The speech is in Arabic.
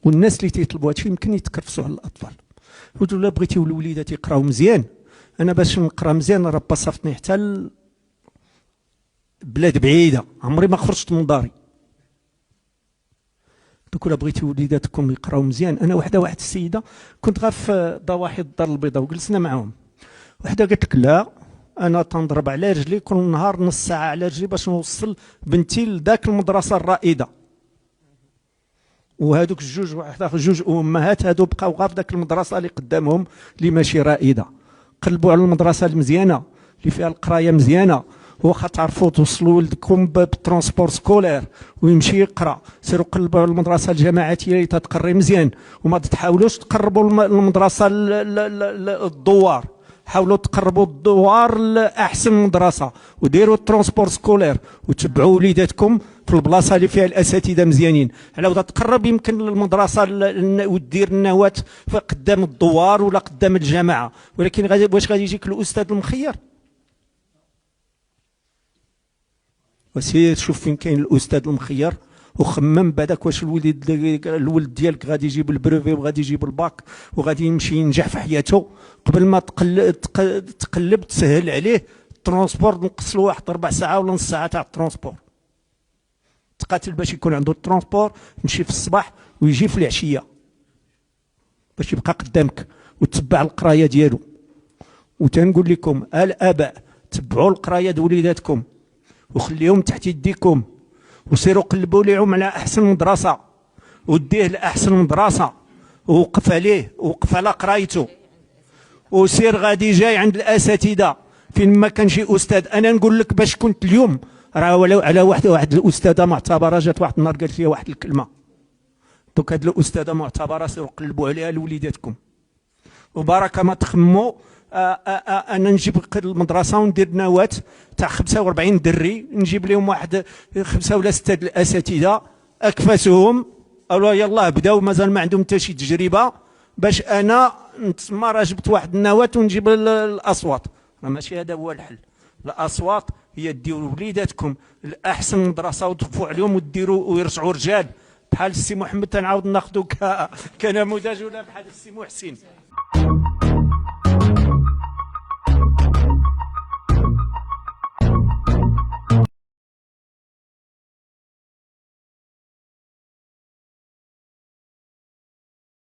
والناس اللي تيطلبوا هادشي يمكن يتكرفسوا على الاطفال. ولا بغيتيو الوليدات يقراو مزيان، انا باش نقرا مزيان راه باصفتني حتى بلاد بعيده، عمري ما خرجت من داري. دوك ولا بغيتي وليداتكم يقراو مزيان، انا واحد السيده كنت غير في ضواحي الدار البيضاء وجلسنا معاهم، وحده قالت لك لا انا تنضرب على رجلي كل نهار نص ساعه على رجلي باش نوصل بنتي لذاك المدرسه الرائده. وهذوك جوج امهات هادو بقاو غير في ذاك المدرسه اللي قدامهم اللي ماشي رائده. قلبوا على المدرسه المزيانه اللي فيها القرايه مزيانه، واخا تعرفوا توصلوا ولدكم بالترونسبور سكولير ويمشي يقرا، سيروا قلبوا على المدرسه الجماعاتيه اللي تتقري مزيان، وما تحاولوش تقربوا المدرسه الدوار، حاولوا تقربوا الدوار لاحسن مدرسه وديروا الترونسبور سكولير وتبعوا وليداتكم في البلاصه اللي فيها الاساتذه مزيانين. على ودا تقرب يمكن للمدرسه ودير النواه قدام الدوار ولا قدام الجامعه، ولكن واش غادي يجيك الاستاذ المخير؟ وسير شوف فين كاين الاستاذ المخير وخمم بعدك واش الولد ديالك غادي يجيب البروفي وغادي يجيب الباك وغادي يمشي ينجح في حياته، قبل ما تقلب تسهل عليه الترونسبور، نقص له واحد 4 ساعات ولا نص ساعه تاع الترونسبور، تقاتل باش يكون عنده الترونسبور يمشي في الصباح ويجي في العشيه باش يبقى قدامك وتتبع القرايه ديالو. وتنقول لكم الاباء تبعوا القرايه د وليداتكم وخليهم تحت يديكم، وسيروا قلبوا ليهم على احسن مدرسه وديه لاحسن مدرسه ووقف عليه ووقف على قرايته، وسير غادي جاي عند الاساتذه فين ما كان شي استاذ. انا نقول لك باش كنت اليوم راه ولو على واحد الاستاذه معتبره جات واحد النهار قالت لي واحد الكلمه، دوك هاد الاستاذه معتبره سيروا قلبوا عليها لوليداتكم وبركه ما تخموا. انا نجيب المدرسه وندير نواه تاع 45 دري، نجيب لهم واحد 5 ولا 6 الاساتذه اكفسهم قالوا يلاه بداو، مازال ما عندهم حتى شي تجربه، باش انا تما راه جبت واحد النواه ونجيب الاصوات. راه ماشي هذا هو الحل، الاصوات هي ديروا وليداتكم لاحسن مدرسه وتوقفوا عليهم وديروا ويرجعوا رجال بحال السي محمد، تنعاود ناخذوا كنموذج، ولا بحال السي محسن.